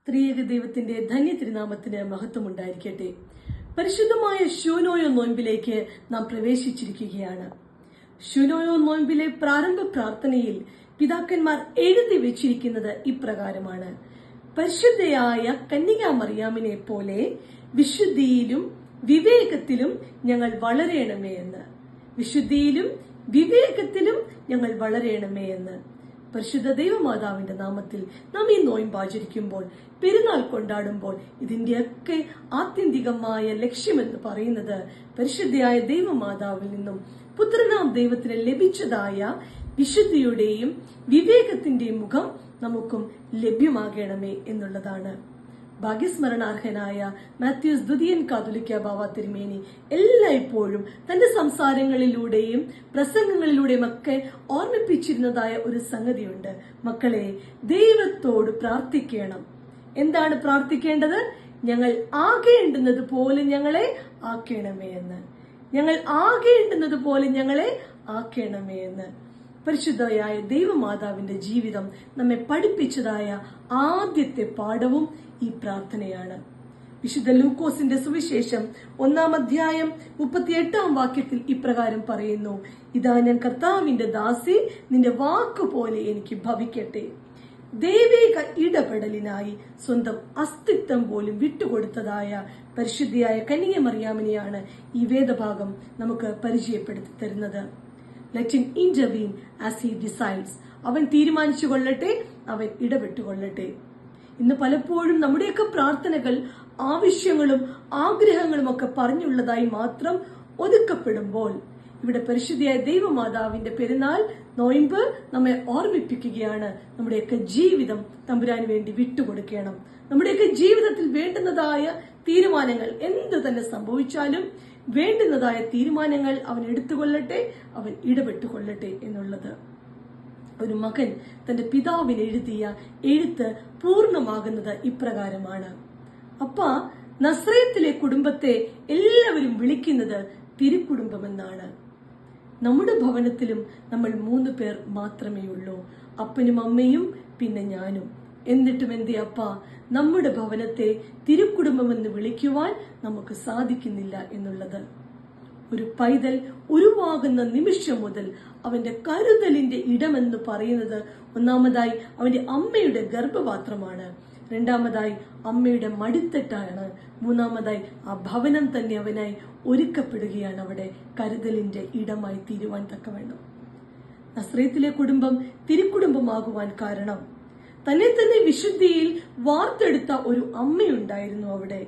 ത്രിയേക ദൈവത്തിന്റെ ധന്യ തിരുനാമത്തിന് മഹത്വം ഉണ്ടായിരിക്കട്ടെ. പരിശുദ്ധമായ ശൂനോയോ നോയമ്പിലേക്ക് നാം പ്രവേശിച്ചിരിക്കുകയാണ്. ശൂനോയോ നോയമ്പിലെ പ്രാരംഭ പ്രാർത്ഥനയിൽ പിതാക്കന്മാർ എഴുതി വെച്ചിരിക്കുന്നത് ഇപ്രകാരമാണ്: പരിശുദ്ധയായ കന്യകാമറിയാമിനെ പോലെ വിശുദ്ധിയിലും വിവേകത്തിലും ഞങ്ങൾ വളരേണമേ എന്ന്. വിശുദ്ധിയിലും വിവേകത്തിലും ഞങ്ങൾ വളരേണമേ എന്ന്. പരിശുദ്ധ ദൈവമാതാവിന്റെ നാമത്തിൽ നാം ഈ നോയമ്പ് ആചരിക്കുമ്പോൾ, പെരുന്നാൾ കൊണ്ടാടുമ്പോൾ, ഇതിന്റെയൊക്കെ ആത്യന്തികമായ ലക്ഷ്യമെന്ന് പറയുന്നത് പരിശുദ്ധയായ ദൈവമാതാവിൽ നിന്നും പുത്രനാം ദൈവത്തിന് ലഭിച്ചതായ വിശുദ്ധിയുടെയും വിവേകത്തിന്റെയും മുഖം നമുക്കും ലഭ്യമാകണമേ എന്നുള്ളതാണ്. ഭാഗ്യസ്മരണാർഹനായ മാത്യൂസ് ദ്വിതീയൻ കാതോലിക്ക ബാവ തിരുമേനി എല്ലായ്പ്പോഴും തന്റെ സംസാരങ്ങളിലൂടെയും പ്രസംഗങ്ങളിലൂടെയും ഒക്കെ ഓർമ്മിപ്പിച്ചിരുന്നതായ ഒരു സംഗതിയുണ്ട്. മക്കളെ, ദൈവത്തോട് പ്രാർത്ഥിക്കണം. എന്താണ് പ്രാർത്ഥിക്കേണ്ടത്? ഞങ്ങൾ ആകേണ്ടുന്നത് പോലെ ഞങ്ങളെ ആക്കണമേ എന്ന്. ഞങ്ങൾ ആകേണ്ടുന്നത് പോലെ ഞങ്ങളെ ആക്കണമേ എന്ന്. പരിശുദ്ധയായ ദൈവമാതാവിന്റെ ജീവിതം നമ്മെ പഠിപ്പിച്ചതായ ആദ്യത്തെ പാഠവും ഈ പ്രാർത്ഥനയാണ്. വിശുദ്ധ ലൂക്കോസിന്റെ സുവിശേഷം 1-ാം അധ്യായം 38-ാം വാക്യത്തിൽ ഇപ്രകാരം പറയുന്നു: ഇതാ ഞാൻ കർത്താവിന്റെ ദാസി, നിന്റെ വാക്കുപോലെ എനിക്ക് ഭവിക്കട്ടെ. ദൈവിക ഇടപെടലിനായി സ്വന്തം അസ്തിത്വം പോലും വിട്ടുകൊടുത്തതായ പരിശുദ്ധിയായ കന്യകമറിയാമിനെയാണ് ഈ വേദഭാഗം നമുക്ക് പരിചയപ്പെടുത്തി തരുന്നത്. Let him intervene as he decides. അവൻ തീരുമാനിച്ചു കൊള്ളട്ടെ, അവൻ ഇടപെട്ടുകൊള്ളട്ടെ. ഇന്ന് പലപ്പോഴും നമ്മുടെയൊക്കെ പ്രാർത്ഥനകൾ ആവശ്യങ്ങളും ആഗ്രഹങ്ങളും ഒക്കെ പറഞ്ഞുള്ളതായി മാത്രം ഒതുക്കപ്പെടുമ്പോൾ, ഇവിടെ പരിശുദ്ധിയായ ദൈവമാതാവിന്റെ പെരുന്നാൾ നോയമ്പ് നമ്മെ ഓർമ്മിപ്പിക്കുകയാണ്. നമ്മുടെയൊക്കെ ജീവിതം തമ്പുരാന് വേണ്ടി വിട്ടുകൊടുക്കണം. നമ്മുടെയൊക്കെ ജീവിതത്തിൽ വേണ്ടുന്നതായ തീരുമാനങ്ങൾ എന്ത് തന്നെ സംഭവിച്ചാലും വേണ്ടുന്നതായ തീരുമാനങ്ങൾ അവൻ എടുത്തുകൊള്ളട്ടെ, അവൻ ഇടപെട്ടുകൊള്ളട്ടെ എന്നുള്ളത്. ഒരു മകൻ തന്റെ പിതാവിന് എഴുതിയ എഴുത്ത് പൂർണ്ണമാകുന്നത് ഇപ്രകാരമാണ്: അപ്പ, നസ്രയത്തിലെ കുടുംബത്തെ എല്ലാവരും വിളിക്കുന്നത് തിരുക്കുടുംബമെന്നാണ്. നമ്മുടെ ഭവനത്തിലും നമ്മൾ 3 പേർ മാത്രമേ ഉള്ളൂ, അപ്പനും അമ്മയും പിന്നെ ഞാനും. എന്നിട്ടും എന്തേ അപ്പ, നമ്മുടെ ഭവനത്തെ തിരുക്കുടുംബമെന്ന് വിളിക്കുവാൻ നമുക്ക് സാധിക്കുന്നില്ല എന്നുള്ളത്. ഒരു പൈതൽ ഉരുവാകുന്ന നിമിഷം മുതൽ അവന്റെ കരുതലിന്റെ ഇടമെന്ന് പറയുന്നത് ഒന്നാമതായി അവന്റെ അമ്മയുടെ ഗർഭപാത്രമാണ്, രണ്ടാമതായി അമ്മയുടെ മടിത്തട്ടാണ്, മൂന്നാമതായി ആ ഭവനം തന്നെ അവനായി ഒരുക്കപ്പെടുകയാണ് അവിടെ കരുതലിന്റെ ഇടമായി തീരുവാൻ തക്കവണ്ണം. നസ്രയത്തിലെ കുടുംബം തിരുക്കുടുംബമാകുവാൻ കാരണം തന്നെ തന്നെ വിശുദ്ധിയിൽ വാർത്തെടുത്ത ഒരു അമ്മയുണ്ടായിരുന്നു അവിടെ.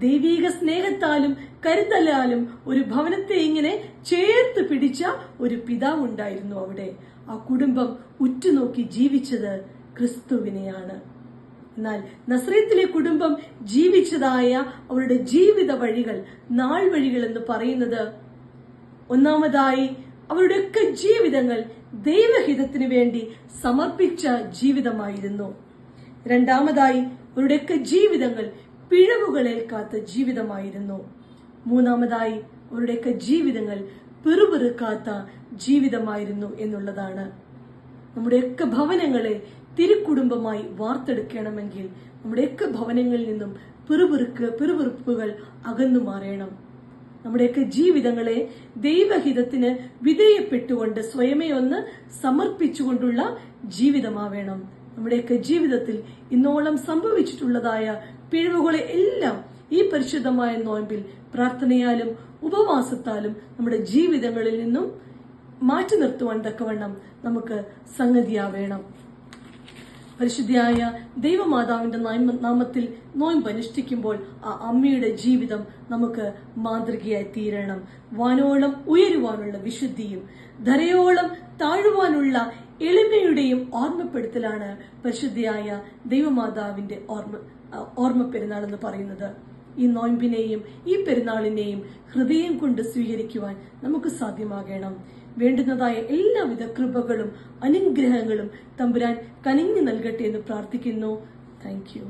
ദൈവീക സ്നേഹത്താലും കരുതലാലും ഒരു ഭവനത്തെ ഇങ്ങനെ ചേർത്ത് പിടിച്ച ഒരു പിതാവ് ഉണ്ടായിരുന്നു അവിടെ. ആ കുടുംബം ഉറ്റുനോക്കി ജീവിച്ചത് ക്രിസ്തുവിനെയാണ്. എന്നാൽ നസ്രയത്തിലെ കുടുംബം ജീവിച്ചതായ അവരുടെ ജീവിത വഴികൾ, നാൾ വഴികൾ എന്ന് പറയുന്നത്, ഒന്നാമതായി അവരുടെയൊക്കെ ജീവിതങ്ങൾ ദൈവഹിതത്തിന് വേണ്ടി സമർപ്പിച്ച ജീവിതമായിരുന്നു. രണ്ടാമതായി അവരുടെയൊക്കെ ജീവിതങ്ങൾ പിഴവുകളേൽക്കാത്ത ജീവിതമായിരുന്നു. മൂന്നാമതായി അവരുടെയൊക്കെ ജീവിതങ്ങൾ പിറുപിറുക്കാത്ത ജീവിതമായിരുന്നു എന്നുള്ളതാണ്. നമ്മുടെയൊക്കെ ഭവനങ്ങളെ തിരുക്കുടുംബമായി വാർത്തെടുക്കണമെങ്കിൽ നമ്മുടെയൊക്കെ ഭവനങ്ങളിൽ നിന്നും പിറുപിറുപ്പുകൾ അകന്നു മാറണം. നമ്മുടെയൊക്കെ ജീവിതങ്ങളെ ദൈവഹിതത്തിന് വിധേയപ്പെട്ടുകൊണ്ട് സ്വയമേ ഒന്ന് സമർപ്പിച്ചുകൊണ്ടുള്ള ജീവിതമാവേണം. നമ്മുടെയൊക്കെ ജീവിതത്തിൽ ഇന്നോളം സംഭവിച്ചിട്ടുള്ളതായ പിഴവുകളെ എല്ലാം ഈ പരിശുദ്ധമായ നോയമ്പിൽ പ്രാർത്ഥനയാലും ഉപവാസത്താലും നമ്മുടെ ജീവിതങ്ങളിൽ നിന്നും മാറ്റി നിർത്തുവാൻ തക്കവണ്ണം നമുക്ക് സംഗതിയാവേണം. പരിശുദ്ധിയായ ദൈവമാതാവിന്റെ നാമത്തിൽ നോയമ്പ് അനുഷ്ഠിക്കുമ്പോൾ ആ അമ്മയുടെ ജീവിതം നമുക്ക് മാതൃകയായി തീരണം. വാനോളം ഉയരുവാനുള്ള വിശുദ്ധിയും ധരയോളം താഴുവാനുള്ള എളിമയുടെയും ഓർമ്മപ്പെടുത്തലാണ് പരിശുദ്ധിയായ ദൈവമാതാവിന്റെ ഓർമ്മ പെരുന്നാൾ എന്ന് പറയുന്നത്. ഈ നോയമ്പിനെയും ഈ പെരുന്നാളിനെയും ഹൃദയം കൊണ്ട് സ്വീകരിക്കുവാൻ നമുക്ക് സാധ്യമാകണം. വേണ്ടുന്നതായ എല്ലാവിധ കൃപകളും അനുഗ്രഹങ്ങളും തമ്പുരാൻ കനിഞ്ഞു നൽകട്ടെ എന്ന് പ്രാർത്ഥിക്കുന്നു. Thank you.